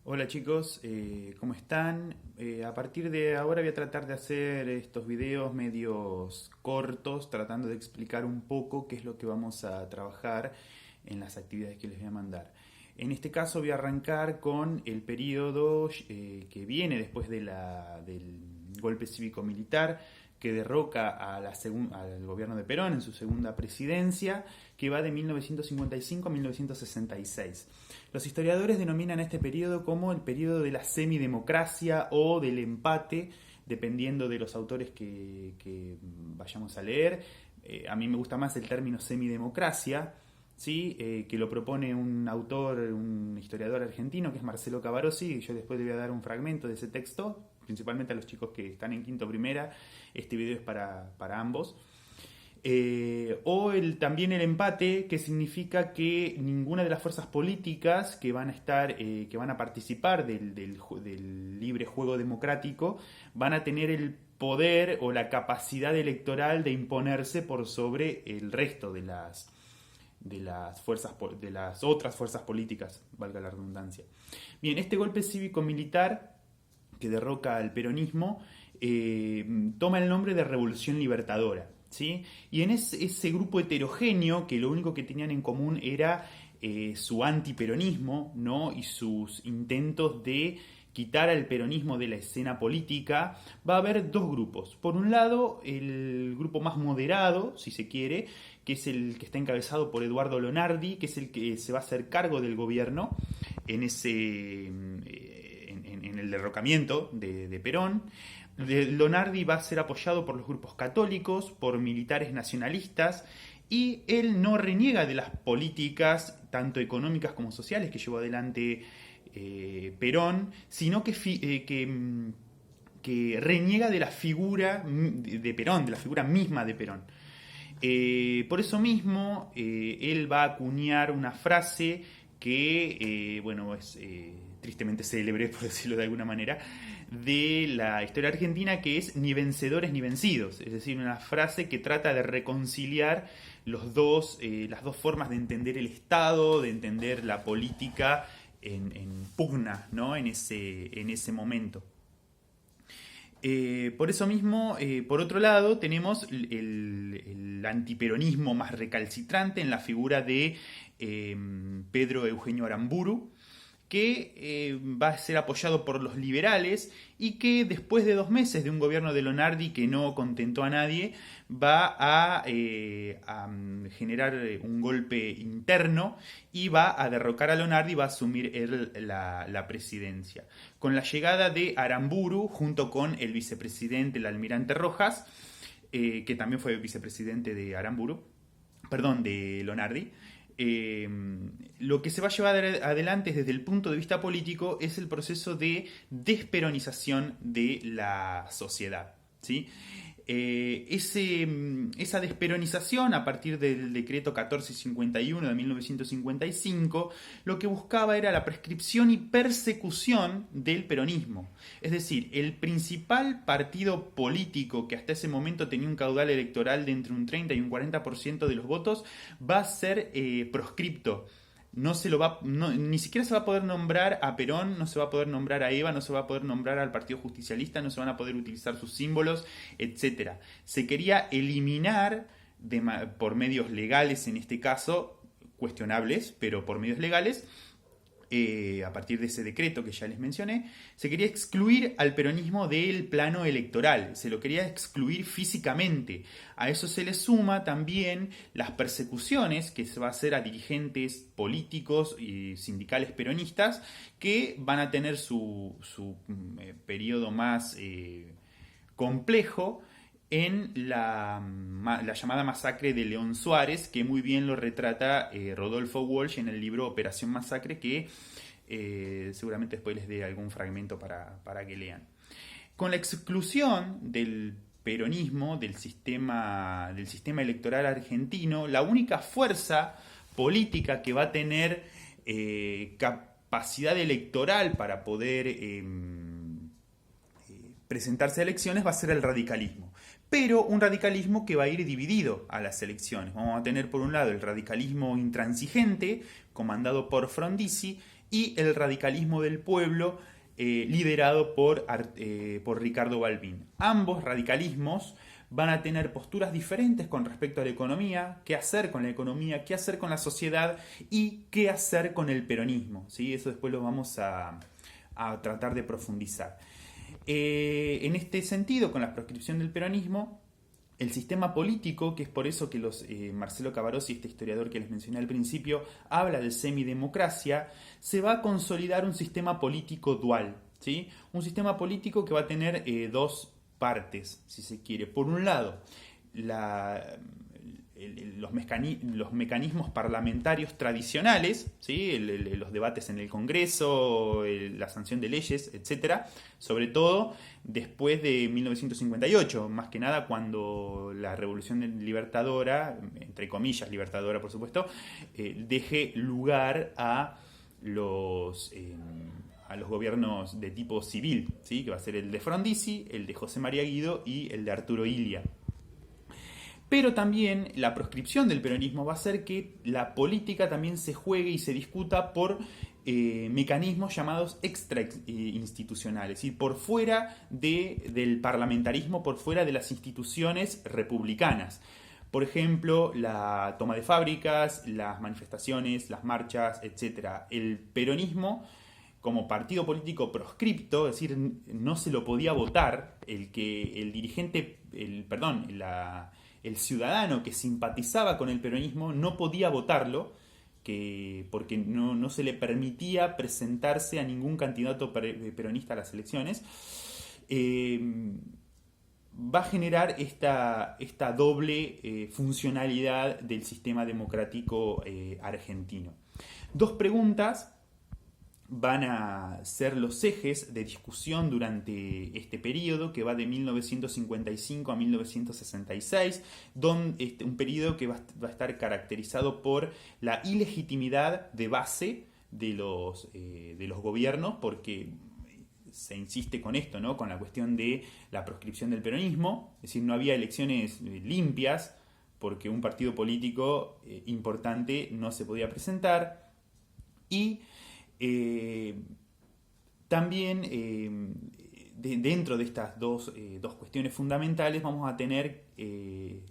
Hola chicos, ¿cómo están? A partir de ahora voy a tratar de hacer estos videos medios cortos, tratando de explicar un poco qué es lo que vamos a trabajar en las actividades que les voy a mandar. En este caso voy a arrancar con el periodo que viene después del golpe cívico-militar que derroca al gobierno de Perón en su segunda presidencia, que va de 1955 a 1966. Los historiadores denominan este periodo como el periodo de la semidemocracia o del empate, dependiendo de los autores que vayamos a leer. A mí me gusta más el término semidemocracia, ¿sí? Que lo propone un autor, un historiador argentino, que es Marcelo Cavarossi, y yo después le voy a dar un fragmento de ese texto, principalmente a los chicos que están en quinto primera. Este video es para ambos. También el empate, que significa que ninguna de las fuerzas políticas que van a estar, que van a participar del libre juego democrático, van a tener el poder o la capacidad electoral de imponerse por sobre el resto de las otras fuerzas políticas, valga la redundancia. Bien, este golpe cívico-militar que derroca al peronismo toma el nombre de Revolución Libertadora, ¿sí? Y en ese grupo heterogéneo, que lo único que tenían en común era su antiperonismo, ¿no? Y sus intentos de quitar al peronismo de la escena política, va a haber dos grupos. Por un lado, el grupo más moderado, si se quiere, que es el que está encabezado por Eduardo Lonardi, que es el que se va a hacer cargo del gobierno en en el derrocamiento de Perón. Lonardi va a ser apoyado por los grupos católicos, por militares nacionalistas, y él no reniega de las políticas tanto económicas como sociales que llevó adelante Perón, sino que reniega de la figura de Perón, de la figura misma de Perón. Por eso mismo, él va a acuñar una frase que, bueno, es tristemente célebre, por decirlo de alguna manera, de la historia argentina, que es ni vencedores ni vencidos. Es decir, una frase que trata de reconciliar las dos formas de entender el Estado, de entender la política en pugna, ¿no? En ese momento. Por eso mismo, por otro lado, tenemos el antiperonismo más recalcitrante en la figura de Pedro Eugenio Aramburu, que va a ser apoyado por los liberales y que después de 2 meses de un gobierno de Lonardi que no contentó a nadie, va a generar un golpe interno y va a derrocar a Lonardi y va a asumir él la presidencia. Con la llegada de Aramburu, junto con el vicepresidente, el almirante Rojas, que también fue vicepresidente de Aramburu, perdón, de Lonardi, eh, lo que se va a llevar adelante desde el punto de vista político es el proceso de desperonización de la sociedad, ¿sí? Esa desperonización a partir del decreto 1451 de 1955 lo que buscaba era la prescripción y persecución del peronismo. Es decir, el principal partido político que hasta ese momento tenía un caudal electoral de entre un 30 y un 40% de los votos va a ser proscripto. Ni siquiera se va a poder nombrar a Perón, no se va a poder nombrar a Eva, no se va a poder nombrar al Partido Justicialista, no se van a poder utilizar sus símbolos, etcétera. Se quería eliminar por medios legales, en este caso, cuestionables, pero por medios legales, a partir de ese decreto que ya les mencioné, se quería excluir al peronismo del plano electoral, se lo quería excluir físicamente. A eso se le suma también las persecuciones que se va a hacer a dirigentes políticos y sindicales peronistas que van a tener su periodo más complejo en la llamada masacre de León Suárez, que muy bien lo retrata Rodolfo Walsh en el libro Operación Masacre, que seguramente después les dé algún fragmento para que lean. Con la exclusión del peronismo del sistema electoral argentino, la única fuerza política que va a tener capacidad electoral para poder presentarse a elecciones va a ser el radicalismo. Pero un radicalismo que va a ir dividido a las elecciones. Vamos a tener por un lado el radicalismo intransigente, comandado por Frondizi, y el radicalismo del pueblo, liderado por Ricardo Balbín. Ambos radicalismos van a tener posturas diferentes con respecto a la economía, qué hacer con la economía, qué hacer con la sociedad y qué hacer con el peronismo, ¿sí? Eso después lo vamos a tratar de profundizar. En este sentido, con la proscripción del peronismo, el sistema político, que es por eso que Marcelo Cavarossi, este historiador que les mencioné al principio, habla de semidemocracia, se va a consolidar un sistema político dual, ¿sí? Un sistema político que va a tener dos partes, si se quiere. Por un lado, los mecanismos parlamentarios tradicionales, ¿sí? Los debates en el Congreso, la sanción de leyes, etcétera, sobre todo después de 1958, más que nada cuando la Revolución Libertadora, entre comillas libertadora por supuesto, deje lugar a los gobiernos de tipo civil, ¿sí? Que va a ser el de Frondizi, el de José María Guido y el de Arturo Illia. Pero también la proscripción del peronismo va a hacer que la política también se juegue y se discuta por mecanismos llamados extrainstitucionales, es decir, por fuera del parlamentarismo, por fuera de las instituciones republicanas. Por ejemplo, la toma de fábricas, las manifestaciones, las marchas, etc. El peronismo, como partido político proscripto, es decir, no se lo podía votar, el ciudadano que simpatizaba con el peronismo no podía votarlo, porque no se le permitía presentarse a ningún candidato peronista a las elecciones. Va a generar esta doble funcionalidad del sistema democrático argentino. Dos preguntas van a ser los ejes de discusión durante este periodo, que va de 1955 a 1966, un periodo que va a estar caracterizado por la ilegitimidad de base de los gobiernos, porque se insiste con esto, ¿no? Con la cuestión de la proscripción del peronismo, es decir, no había elecciones limpias, porque un partido político importante no se podía presentar, y también dentro de estas dos cuestiones fundamentales vamos a tener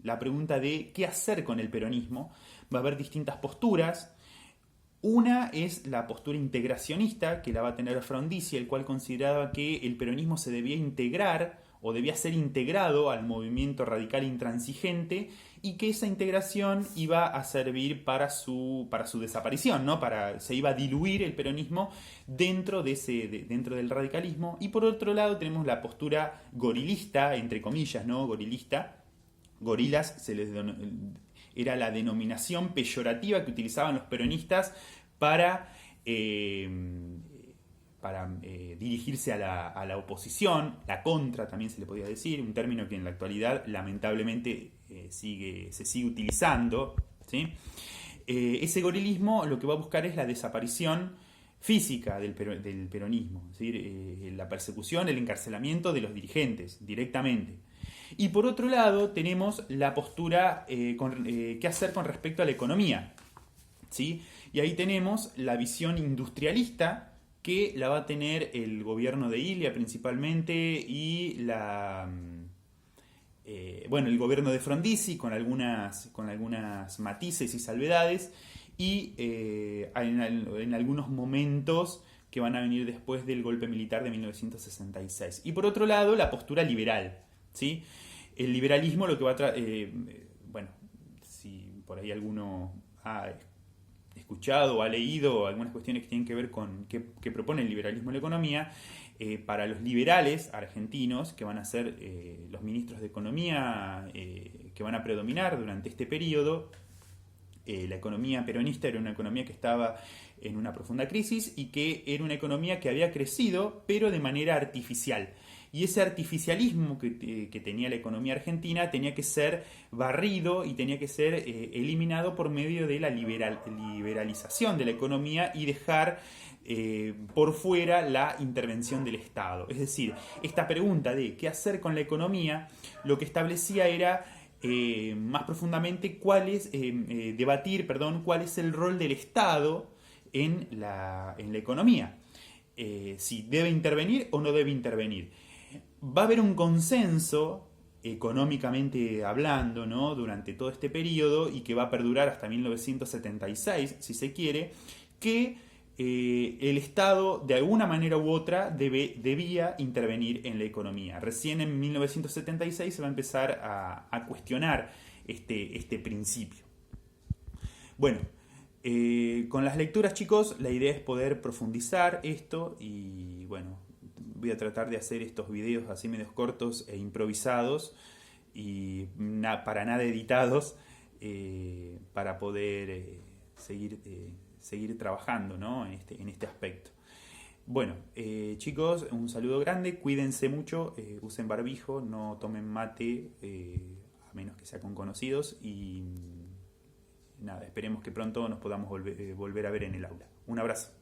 la pregunta de qué hacer con el peronismo. Va a haber distintas posturas. Una es la postura integracionista, que la va a tener Frondizi, el cual consideraba que el peronismo se debía integrar o debía ser integrado al movimiento radical intransigente y que esa integración iba a servir para su desaparición, ¿no? Se iba a diluir el peronismo dentro del radicalismo. Y por otro lado tenemos la postura gorilista, entre comillas, ¿no? Gorilista. Gorilas era la denominación peyorativa que utilizaban los peronistas para dirigirse a la oposición, la contra también se le podía decir, un término que en la actualidad lamentablemente se sigue utilizando, ¿sí? Ese gorilismo lo que va a buscar es la desaparición física del peronismo, es decir, la persecución, el encarcelamiento de los dirigentes directamente. Y por otro lado tenemos la postura qué hacer con respecto a la economía, ¿sí? Y ahí tenemos la visión industrialista, que la va a tener el gobierno de Illia principalmente y el gobierno de Frondizi con algunas matices y salvedades, y en algunos momentos que van a venir después del golpe militar de 1966. Y por otro lado, la postura liberal, ¿sí? El liberalismo lo que va a si por ahí alguno ha escuchado o ha leído algunas cuestiones que tienen que ver con qué propone el liberalismo en la economía, para los liberales argentinos, que van a ser los ministros de Economía que van a predominar durante este periodo, la economía peronista era una economía que estaba en una profunda crisis y que era una economía que había crecido, pero de manera artificial. Y ese artificialismo que tenía la economía argentina tenía que ser barrido y tenía que ser eliminado por medio de la liberalización de la economía y dejar por fuera la intervención del Estado. Es decir, esta pregunta de qué hacer con la economía, lo que establecía era más profundamente debatir cuál es el rol del Estado en la economía. Si debe intervenir o no debe intervenir. Va a haber un consenso económicamente hablando, ¿no?, durante todo este periodo, y que va a perdurar hasta 1976, si se quiere, que el Estado de alguna manera u otra debía intervenir en la economía. Recién en 1976 se va a empezar a cuestionar este principio. Bueno, con las lecturas, chicos, la idea es poder profundizar esto y bueno, voy a tratar de hacer estos videos así medios cortos e improvisados y para nada editados, para poder seguir trabajando, ¿no?, en este aspecto. Bueno, chicos, un saludo grande, cuídense mucho, usen barbijo, no tomen mate, a menos que sea con conocidos, y nada, esperemos que pronto nos podamos volver a ver en el aula. Un abrazo.